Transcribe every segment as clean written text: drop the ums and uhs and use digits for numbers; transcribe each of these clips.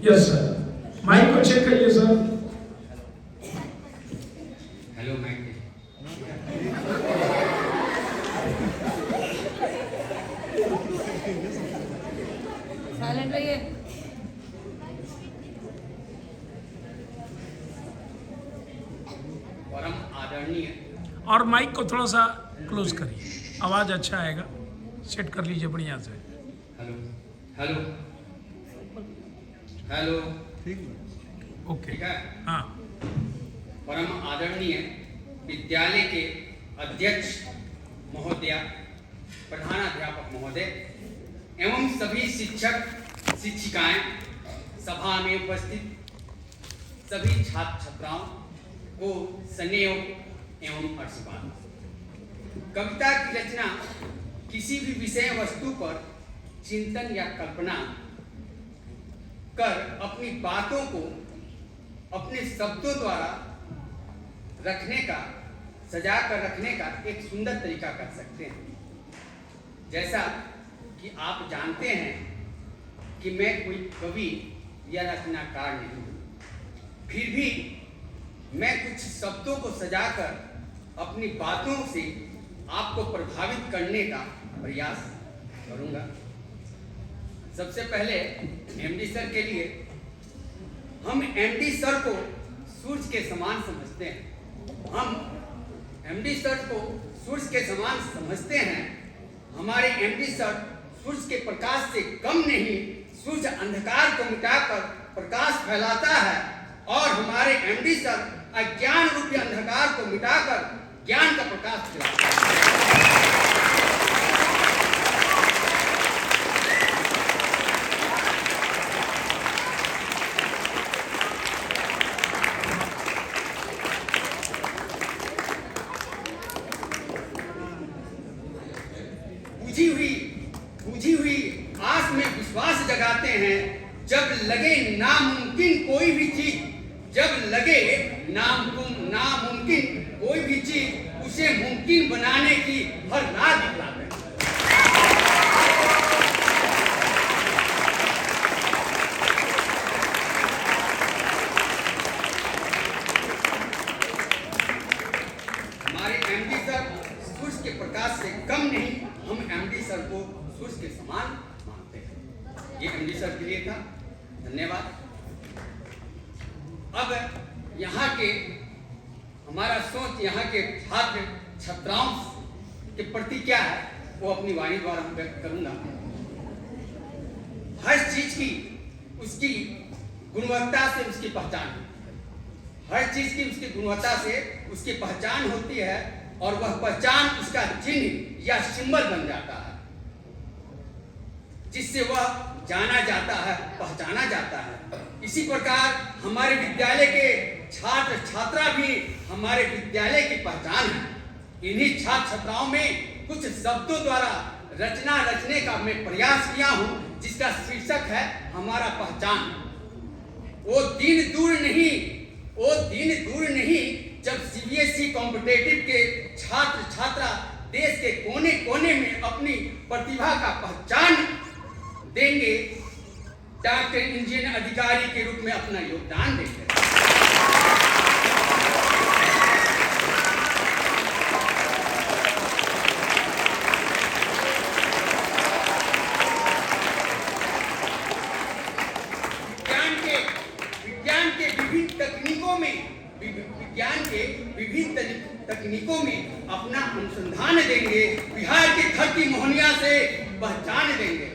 Yes sir, mic को check करिए sir. Hello mic silent रहिए। परम आदरणीय और माइक को थोड़ा सा क्लोज करिए, आवाज अच्छा आएगा। सेट कर लीजिए बढ़िया से। हेलो हेलो हेलो ओके, ठीक है। हाँ। परम आदरणीय विद्यालय के अध्यक्ष महोदया, प्रधानाध्यापक महोदय एवं सभी शिक्षक शिक्षिकाएं, सभा में उपस्थित सभी छात्र छात्राओं को स्नेह एवं आशीर्वाद। कविता की रचना किसी भी विषय वस्तु पर चिंतन या कल्पना कर अपनी बातों को अपने शब्दों द्वारा रखने का, सजा कर रखने का एक सुंदर तरीका कर सकते हैं। जैसा कि आप जानते हैं कि मैं कोई कवि या रचनाकार नहीं हूँ, फिर भी मैं कुछ शब्दों को सजाकर अपनी बातों से आपको प्रभावित करने का प्रयास करूंगा। सबसे पहले एमडी सर के लिए, हम एमडी सर को सूर्य के समान समझते हैं। हम एमडी सर को सूर्य के समान समझते हैं। हमारे एमडी सर सूर्य के प्रकाश से कम नहीं, सूर्य अंधकार को मिटाकर प्रकाश फैलाता है और हमारे एमडी सर अज्ञान रूपी अंधकार को मिटाकर ज्ञान का प्रकाश फैलाता है। बुझी हुई आस में विश्वास जगाते हैं। जब लगे नामुमकिन कोई भी चीज, जब लगे नामुमकिन कोई भी चीज, उसे मुमकिन बनाने की हर राह दिखलाते हैं। हमारे एमडी सर सूर्य के प्रकाश से कम नहीं, हम एमडी सर को सूर्य के समान मानते हैं। ये एमडी सर के लिए था, धन्यवाद। अब यहाँ के हमारा सोच यहाँ के छात्र छात्राओं के प्रति क्या है, वो अपनी वाणी द्वारा व्यक्त करूंगा। हर चीज की उसकी गुणवत्ता से उसकी पहचान होती है। हर चीज की उसकी गुणवत्ता से उसकी पहचान होती है और वह पहचान उसका चिन्ह या सिंबल बन जाता है, जिससे वह जाना जाता है, पहचाना जाता है। इसी प्रकार हमारे विद्यालय के छात्र छात्रा भी हमारे विद्यालय की पहचान है। इन्हीं छात्र छात्राओं में कुछ शब्दों द्वारा रचना रचने का मैं प्रयास किया हूं, जिसका शीर्षक है हमारा पहचान। वो दिन दूर नहीं जब सीबीएसई कॉम्पिटिटिव के छात्र छात्रा देश के कोने कोने में अपनी प्रतिभा का पहचान देंगे, डॉक्टर इंजीनियर अधिकारी के रूप में अपना योगदान देंगे। विज्ञान के विभिन्न तकनीकों में अपना अनुसंधान देंगे, बिहार की धरती मोहनिया से पहचान देंगे।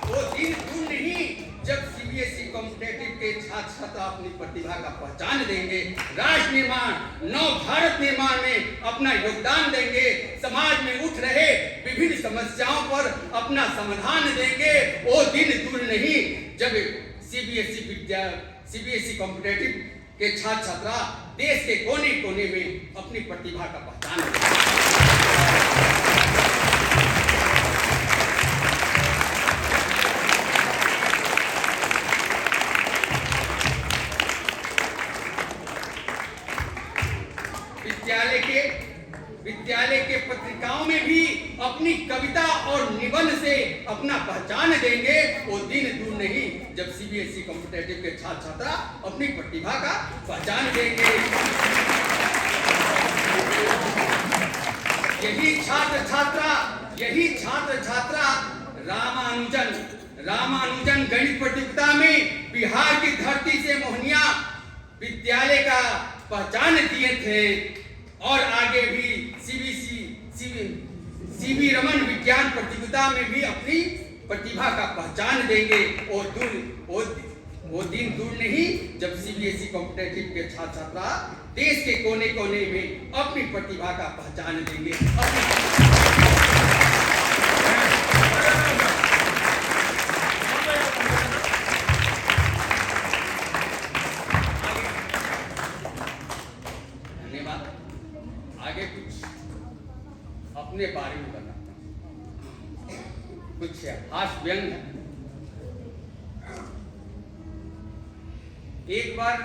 वो दिन दूर नहीं जब सीबीएसई कॉम्पिटिटिव के छात्र छात्रा अपनी प्रतिभा का पहचान देंगे, राष्ट्र निर्माण, नव भारत निर्माण में अपना योगदान देंगे, समाज में उठ रहे विभिन्न समस्याओं पर अपना समाधान देंगे। वो दिन दूर नहीं जब सीबीएसई कॉम्पिटिटिव के छात्र छात्रा देश के कोने कोने में अपनी प्रतिभा का पहचान देंगे। विद्यालय के पत्रिकाओं में भी अपनी कविता और निबंध से अपना पहचान देंगे। वो दिन दूर नहीं जब सीबीएसई कॉम्पिटिटिव के छात्र छात्रा अपनी प्रतिभा का पहचान देंगे। यही छात्र छात्रा रामानुजन गणित प्रतियोगिता में बिहार की धरती से मोहनिया विद्यालय का पहचान दिए थे और आगे भी सीवी रमन विज्ञान प्रतियोगिता में भी अपनी प्रतिभा का पहचान देंगे। वो दिन दूर नहीं जब सीबीएसई कॉम्पिटिटिव के छात्र छात्रा देश के कोने कोने में अपनी प्रतिभा का पहचान देंगे। धन्यवाद। आगे कुछ अपने बारे में बताता हूं, कुछ हास्य व्यंग है। एक बार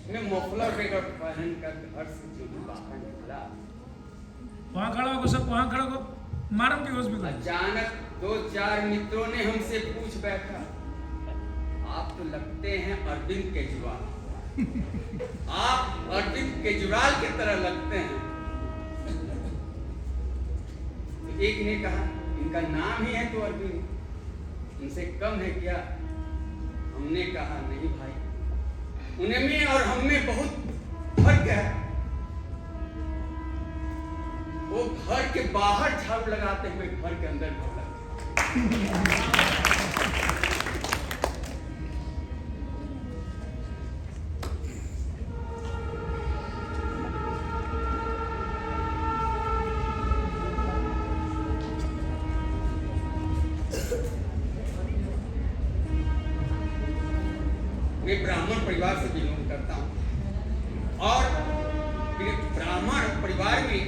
मैं मफलर बेगर पहन कर घर से जो बाहर निकला, वहाँ खड़ा होगा सब, वहाँ खड़ा होगा मारम की होश भी कर। अचानक 2-4 मित्रों ने हमसे पूछ बैठा, आप तो लगते हैं अरविंद केजरीवाल। आप अरविंद केजरीवाल की तरह लगते हैं। तो एक ने कहा, इनका नाम ही है तो अरविंद, उनसे कम है क्या? हमने कहा नहीं भाई, उनमें और हम में बहुत फर्क है। वो घर के बाहर झाड़ू लगाते हुए घर के अंदर झाड़ू लगाते। मैं ब्राह्मण परिवार से बिलोंग करता हूं और ब्राह्मण परिवार में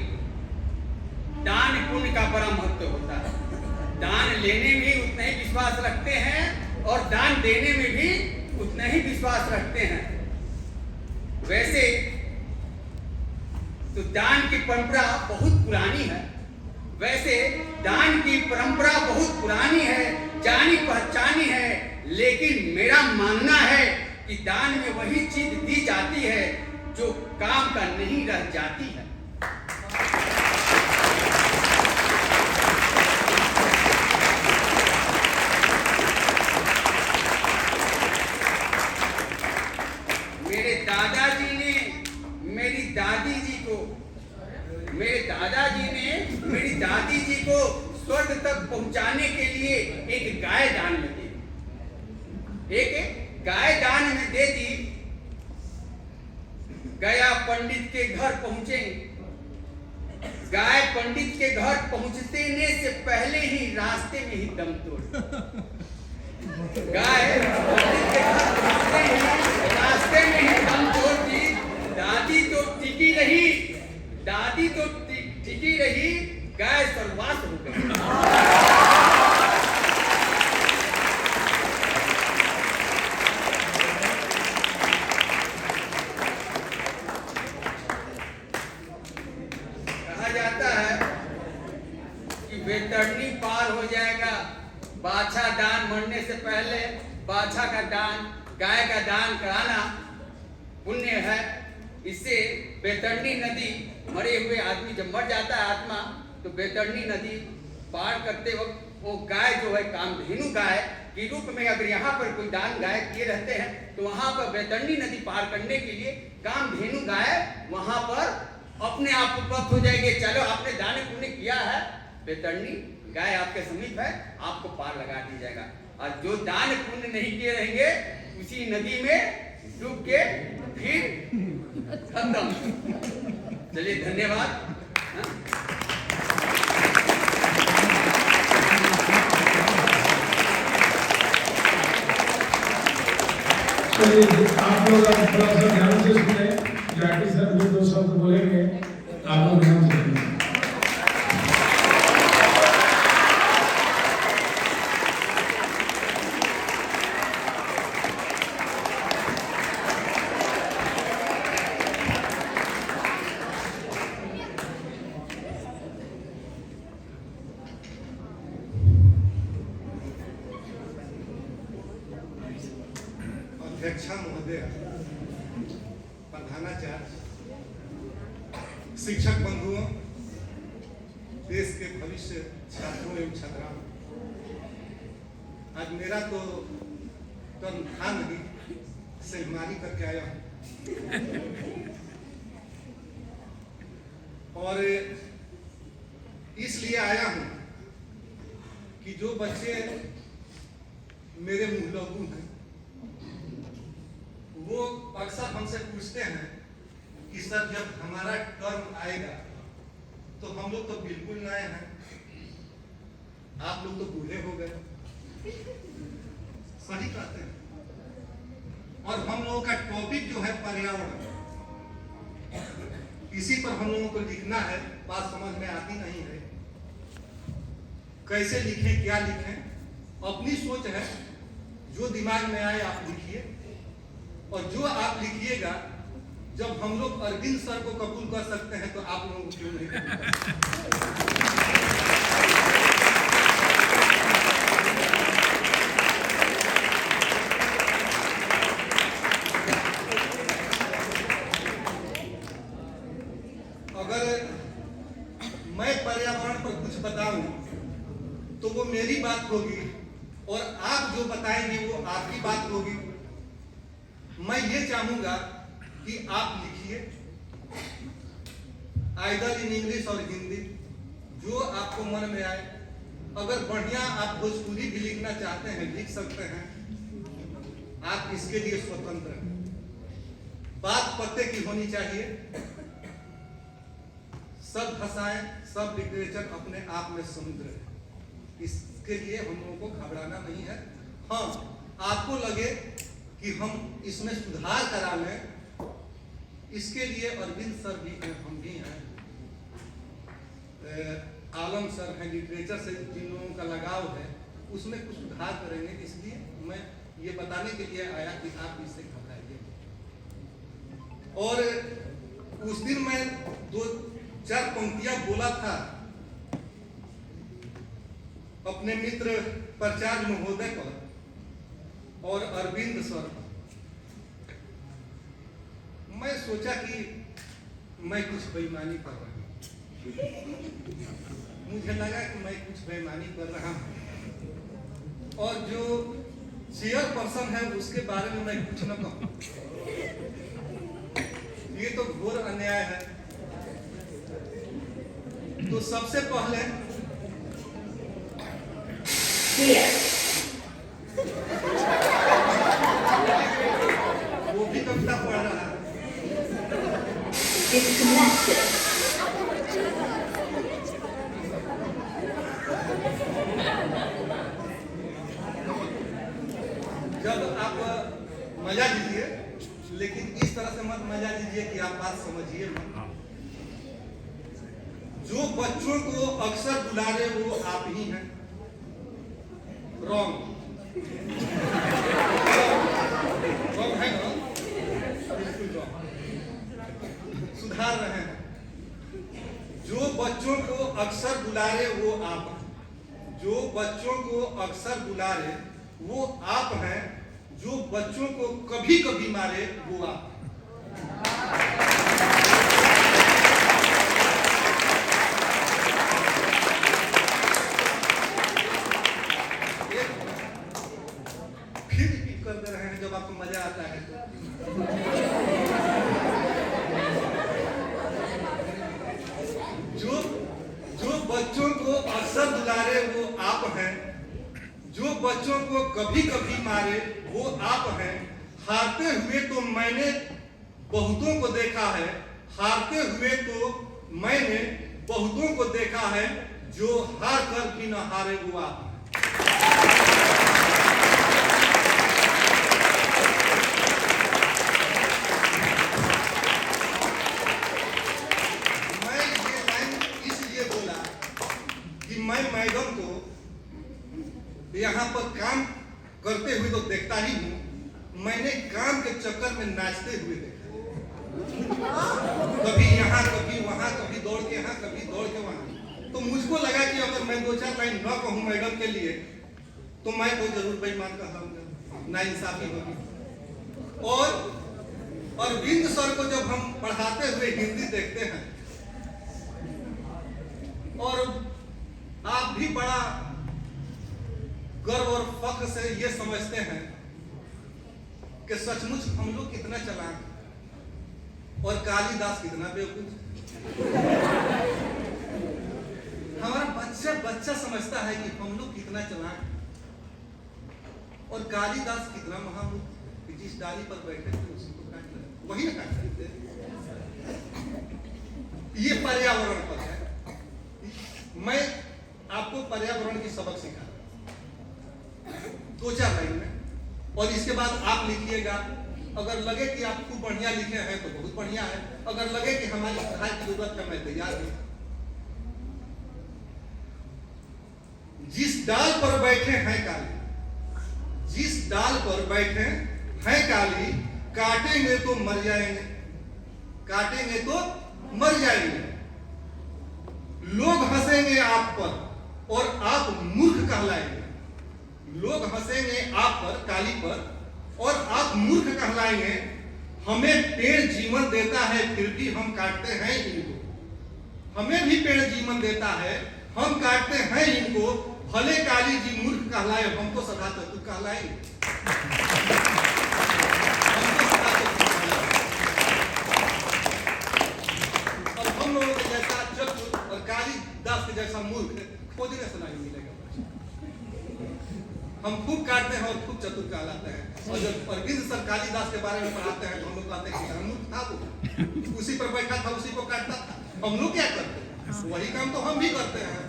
दान पुण्य का बड़ा महत्व होता है। दान लेने में उतना ही विश्वास रखते हैं और दान देने में भी उतना ही विश्वास रखते हैं। वैसे तो दान की परंपरा बहुत पुरानी है। जानी पहचानी है, लेकिन मेरा मानना है कि दान में वही चीज दी जाती है जो काम का नहीं रह जाती है। मेरे दादाजी ने मेरी दादी जी को स्वर्ग तक पहुंचाने के लिए एक गाय दान में दी। एक गाय दान में दे दी। गया पंडित के घर पहुंचे। गाय पंडित के घर पहुंचने से पहले ही रास्ते में ही दम तोड़। गाय पंडित के घर पहुंचते ही रास्ते में ही दम तोड़ दी। दादी तो टिकी रही, गाय सर्वनाश हो गई। कहा जाता है कि वैतरणी पार हो जाएगा। बाछा दान मरने से पहले बाछा का दान, गाय का दान कराना पुण्य है। इससे वैतरणी नदी, मरे हुए आदमी जब मर जाता है आत्मा, तो वैतरणी नदी पार करते वक्त वो गाय जो है कामधेनु गाय के रूप में अगर यहाँ पर कोई दान गाय किए रहते हैं तो वहाँ पर वैतरणी नदी पार करने के लिए कामधेनु गाय वहाँ पर अपने आप उपलब्ध हो जाएंगे। चलो आपने दान पुण्य किया है, वैतरणी गाय आपके समीप है, आपको पार लगा दिया जाएगा। और जो दान पुण्य नहीं किए रहेंगे उसी नदी में डूब के फिर खत्म। चलिए धन्यवाद। आप लोग थोड़ा सा ध्यान से सुने। जाकिर सर भी 2 शब्द बोलेंगे, आप लोग ध्यान से सुनिए। अध्यक्षा महोदय, प्रधानाचार्य, शिक्षक बंधुओं, देश के भविष्य छात्रों एवं छात्राओं, आज मेरा तो टर्न था नहीं, सेलमारी करके आया हूँ और इसलिए आया हूँ कि जो बच्चे मेरे मुंह लगू हैं वो अक्सर हमसे पूछते हैं कि सर जब हमारा टर्म आएगा तो हम लोग तो बिल्कुल नए हैं, आप लोग तो बूढ़े हो गए। सही कहते हैं। और हम लोगों का टॉपिक जो है पर्यावरण, इसी पर हम लोगों को लिखना है। बात समझ में आती नहीं है, कैसे लिखें, क्या लिखें, अपनी सोच है, जो दिमाग में आए आप लिखिए। और जो आप लिखिएगा, जब हम लोग अरविंद सर को कबूल कर सकते हैं तो आप लोगों को क्यों नहीं कबूल कर सकते? अगर मैं पर्यावरण पर कुछ बताऊं तो वो मेरी बात होगी और आप जो बताएंगे वो आपकी बात होगी। मैं ये चाहूंगा कि आप लिखिए, आइदर इन इंग्लिश और हिंदी, जो आपको मन में आए। अगर बढ़िया आप भोजपुरी भी लिखना चाहते हैं लिख सकते हैं, आप इसके लिए स्वतंत्र हैं। बात पते की होनी चाहिए। सब भाषाएं, सब लिटरेचर अपने आप में समुद्र है, इसके लिए हम लोगों को घबराना नहीं है। हाँ, आपको लगे कि हम इसमें सुधार करा लें, इसके लिए अरविंद सर भी हैं, हम भी हैं, आलम सर हैं, लिटरेचर से जिन लोगों का लगाव है उसमें कुछ सुधार करेंगे। इसलिए मैं ये बताने के लिए आया कि आप इससे घबराइए। और उस दिन मैं 2-4 पंक्तियां बोला था अपने मित्र प्राचार्य महोदय पर और अरविंद सर पर। मैं सोचा कि मैं कुछ बेईमानी कर रहा हूं, मुझे लगा कि मैं कुछ बेईमानी कर रहा हूं और जो चेयरपर्सन है उसके बारे में मैं कुछ न कहूं, ये तो घोर अन्याय है। तो सबसे पहले वो भी कविता पढ़ रहा है। जब आप मजा लीजिए, लेकिन इस तरह से मत मजा लीजिए कि आप बात समझिए मत। जो बच्चों को अक्सर बुलारे वो आप ही हैं। रॉन्ग है ना? बिल्कुल रॉन्ग। सुधार रहे हैं। जो बच्चों को अक्सर बुलारे वो आप हैं। जो बच्चों को अक्सर बुलारे वो आप हैं। जो बच्चों को कभी कभी मारे वो आप हैं। फिर रिपीट करते रहे हैं जब आपको मजा आता है तो। जो बच्चों को अक्सर दुलारे वो आप हैं। जो बच्चों को कभी कभी मारे वो आप हैं। हारते हुए तो मैंने बहुतों को देखा है। हारते हुए तो मैंने बहुतों को देखा है। जो हार कर भी न हारे वो आप हैं। मैं ये लाइन इसलिए बोला कि मैं मैडम को यहाँ पर काम करते हुए तो देखता ही हूँ, मैंने काम के चक्कर में नाचते हुए देखा। कभी यहाँ कभी वहां, कभी दौड़ के यहाँ कभी दौड़ के वहां। तो मुझको लगा कि अगर मैं 2-4 लाइन न कहूँ मैडम के लिए तो मैं तो जरूर बेईमान कहलाऊंगा, नाइंसाफी होगी। और अरविंद सर को जब हम पढ़ाते हुए हिंदी देखते हैं और आप भी बड़ा गर्व और फख्र से ये समझते हैं कि सचमुच हम लोग कितना चालाक और कालिदास कितना बेवकूफ। हमारा बच्चा समझता है कि हम लोग कितना चालाक और कालिदास कितना महामूर्ख कि जिस डाली पर बैठे थे उसी को काट ले, वही ना काट लेते। ये पर्यावरण पर है। मैं आपको पर्यावरण की सबक सिखा 2-4 लाइन में, और इसके बाद आप लिखिएगा। अगर लगे कि आप खूब बढ़िया लिखे हैं तो बहुत बढ़िया है, अगर लगे कि हमारी सुधार की जरूरत है मैं तैयार हूं। जिस डाल पर बैठे हैं काली, जिस डाल पर बैठे हैं काली, काटेंगे तो मर जाएंगे, काटेंगे तो मर जाएंगे। लोग हंसेंगे आप पर और आप मूर्ख कहलाएंगे। लोग हंसेंगे आप पर, काली पर, और आप मूर्ख कहलाएंगे। हमें पेड़ जीवन देता है फिर भी हम काटते हैं इनको। हमें भी पेड़ जीवन देता है, हम काटते हैं इनको। भले काली जी मूर्ख कहलाए, हमको सदा चतुर कहलाएंगे। और हम लोगों के जैसा चतुर और कालिदास के जैसा मूर्ख खोजने से नहीं मिलेगा। हम खूब काटते हैं और खूब चतुर कहलाते हैं। और जब अरविंद सर कालिदास के बारे में पढ़ाते हैं तो हम लोग कहते हैं कि मूर्ख था वो, उसी पर बैठा था, उसी को काटता था। हम लोग क्या करते हैं? वही काम तो हम भी करते हैं।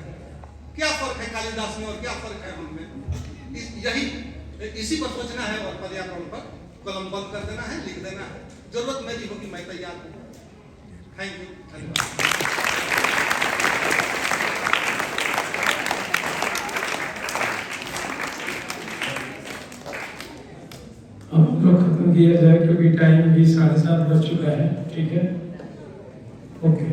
क्या फर्क है कालिदास में और क्या फर्क है हम में? इसी पर सोचना है और पर्यावरण पर कलम बंद कर देना है, लिख देना है। जरूरत मेरी होगी मैं तैयार हूँ। थैंक यू, धन्यवाद। हम लोग खत्म किया जाए क्योंकि टाइम भी 7:30 बज चुका है। ठीक है, ओके।